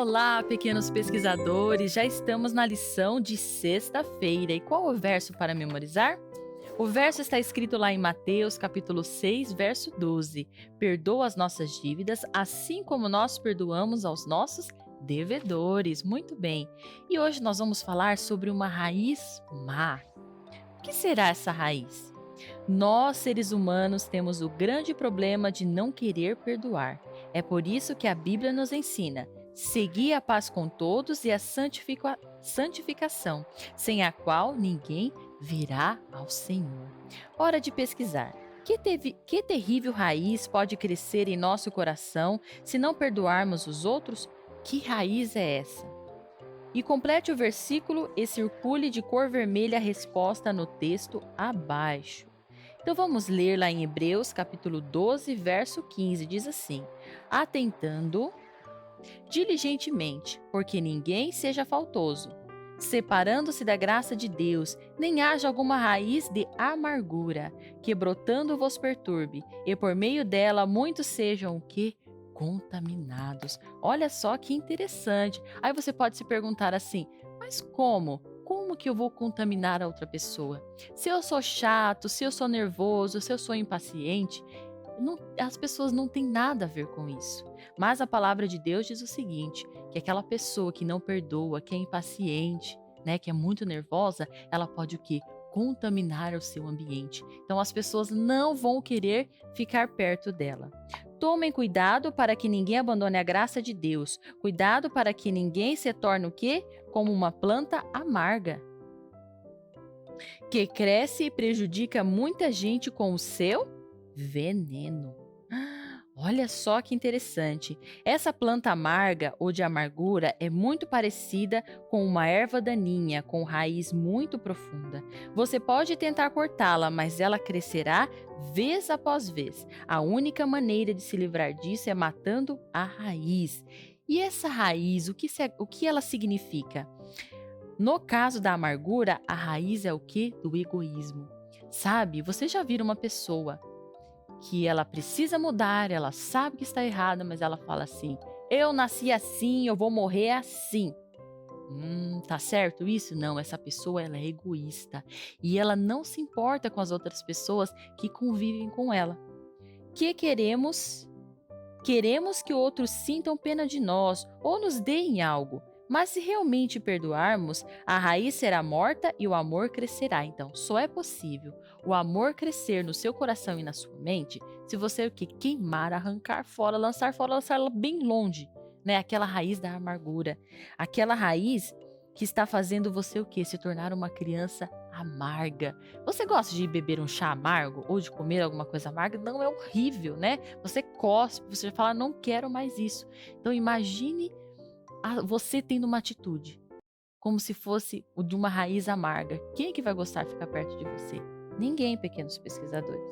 Olá, pequenos pesquisadores! Já estamos na lição de sexta-feira. E qual o verso para memorizar? O verso está escrito lá em Mateus, capítulo 6, verso 12. Perdoa as nossas dívidas, assim como nós perdoamos aos nossos devedores. Muito bem. E hoje nós vamos falar sobre uma raiz má. O que será essa raiz? Nós, seres humanos, temos o grande problema de não querer perdoar. É por isso que a Bíblia nos ensina: seguir a paz com todos e a santificação, sem a qual ninguém virá ao Senhor. Hora de pesquisar. Que terrível raiz pode crescer em nosso coração se não perdoarmos os outros? Que raiz é essa? E complete o versículo e circule de cor vermelha a resposta no texto abaixo. Então vamos ler lá em Hebreus, capítulo 12, verso 15, diz assim: atentando diligentemente, porque ninguém seja faltoso, separando-se da graça de Deus, nem haja alguma raiz de amargura, que brotando vos perturbe, e por meio dela muitos sejam o quê? Contaminados. Olha só que interessante. Aí você pode se perguntar assim: mas como? Como que eu vou contaminar a outra pessoa? Se eu sou chato, se eu sou nervoso, se eu sou impaciente, as pessoas não têm nada a ver com isso. Mas a palavra de Deus diz o seguinte, que aquela pessoa que não perdoa, que é impaciente, né, que é muito nervosa, ela pode o quê? Contaminar o seu ambiente. Então as pessoas não vão querer ficar perto dela. Tomem cuidado para que ninguém abandone a graça de Deus. Cuidado para que ninguém se torne o quê? Como uma planta amarga, que cresce e prejudica muita gente com o seu veneno. Olha só que interessante. Essa planta amarga ou de amargura é muito parecida com uma erva daninha com raiz muito profunda. Você pode tentar cortá-la, mas ela crescerá vez após vez. A única maneira de se livrar disso é matando a raiz. E essa raiz, o que ela significa? No caso da amargura, a raiz é o que? Do egoísmo. Sabe, você já viu uma pessoa que ela precisa mudar, ela sabe que está errada, mas ela fala assim: eu nasci assim, eu vou morrer assim. Tá certo isso? Não, essa pessoa ela é egoísta e ela não se importa com as outras pessoas que convivem com ela. Que queremos? Queremos que outros sintam pena de nós ou nos deem algo. Mas se realmente perdoarmos, a raiz será morta e o amor crescerá. Então, só é possível o amor crescer no seu coração e na sua mente se você o que queimar, arrancar fora, lançar ela bem longe, né? Aquela raiz da amargura, aquela raiz que está fazendo você o que? Se tornar uma criança amarga. Você gosta de beber um chá amargo ou de comer alguma coisa amarga? Não, é horrível, né? Você cospe, você fala, não quero mais isso. Então imagine você tendo uma atitude, como se fosse o de uma raiz amarga. Quem é que vai gostar de ficar perto de você? Ninguém, pequenos pesquisadores.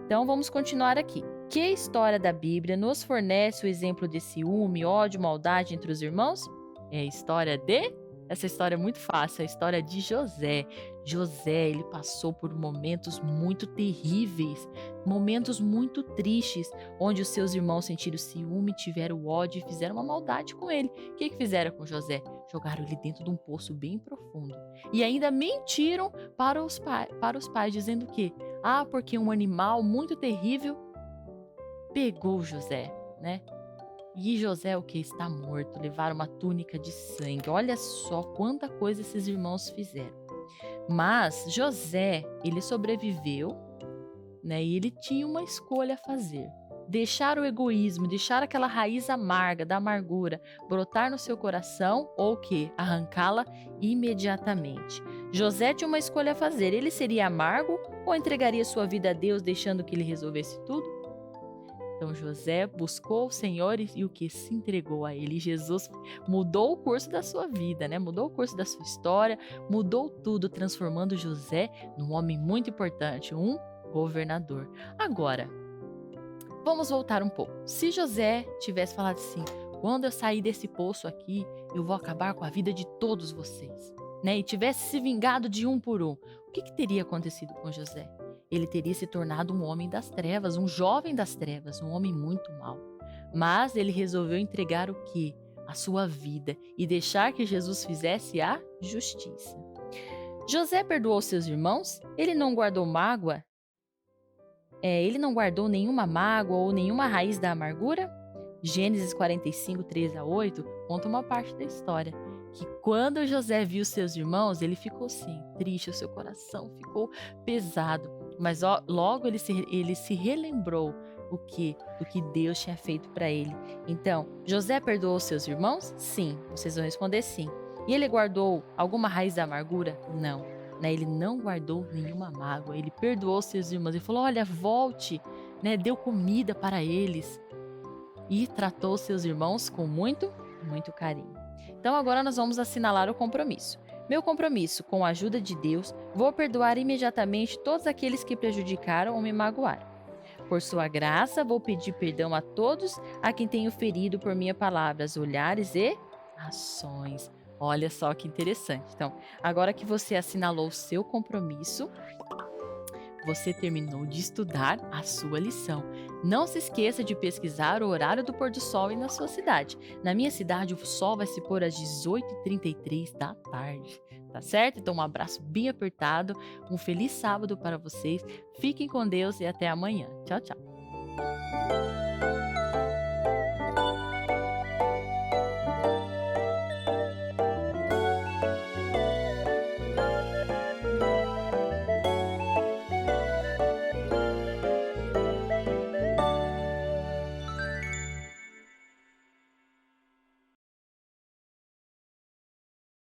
Então vamos continuar aqui. Que história da Bíblia nos fornece o exemplo de ciúme, ódio, maldade entre os irmãos? É a história de... Essa história é muito fácil, é a história de José. José, ele passou por momentos muito terríveis, momentos muito tristes, onde os seus irmãos sentiram ciúme, tiveram ódio e fizeram uma maldade com ele. O que fizeram com José? Jogaram ele dentro de um poço bem profundo. E ainda mentiram para os pais, dizendo que, porque um animal muito terrível pegou José, né? E José o que? Está morto, levaram uma túnica de sangue. Olha só quanta coisa esses irmãos fizeram. Mas José, ele sobreviveu, né? E ele tinha uma escolha a fazer. Deixar o egoísmo, deixar aquela raiz amarga, da amargura, brotar no seu coração ou o quê? Arrancá-la imediatamente. José tinha uma escolha a fazer. Ele seria amargo ou entregaria sua vida a Deus, deixando que ele resolvesse tudo? Então José buscou o Senhor e o que? Se entregou a ele. Jesus mudou o curso da sua vida, né? Mudou o curso da sua história, mudou tudo, transformando José num homem muito importante, um governador. Agora, vamos voltar um pouco. Se José tivesse falado assim: quando eu sair desse poço aqui, eu vou acabar com a vida de todos vocês, né? E tivesse se vingado de um por um, o que teria acontecido com José? Ele teria se tornado um homem das trevas, um jovem das trevas, um homem muito mau. Mas ele resolveu entregar o quê? a sua vida e deixar que Jesus fizesse a justiça. José perdoou seus irmãos? Ele não guardou mágoa? Ele não guardou nenhuma mágoa ou nenhuma raiz da amargura? Gênesis 45, 3 a 8 conta uma parte da história. Que quando José viu seus irmãos, ele ficou assim, triste, o seu coração ficou pesado. Mas logo ele se relembrou do que Deus tinha feito para ele. Então, José perdoou seus irmãos? Sim. Vocês vão responder sim. E ele guardou alguma raiz da amargura? Não. Né? Ele não guardou nenhuma mágoa. Ele perdoou seus irmãos. Ele falou: olha, volte, né? Deu comida para eles. E tratou seus irmãos com muito, muito carinho. Então agora nós vamos assinalar o compromisso. Meu compromisso, com a ajuda de Deus, vou perdoar imediatamente todos aqueles que prejudicaram ou me magoaram. Por sua graça, vou pedir perdão a todos a quem tenho ferido por minhas palavras, olhares e ações. Olha só que interessante. Então, agora que você assinalou o seu compromisso, você terminou de estudar a sua lição. Não se esqueça de pesquisar o horário do pôr do sol aí na sua cidade. Na minha cidade, o sol vai se pôr às 18h33 da tarde. Tá certo? Então, um abraço bem apertado. Um feliz sábado para vocês. Fiquem com Deus e até amanhã. Tchau, tchau.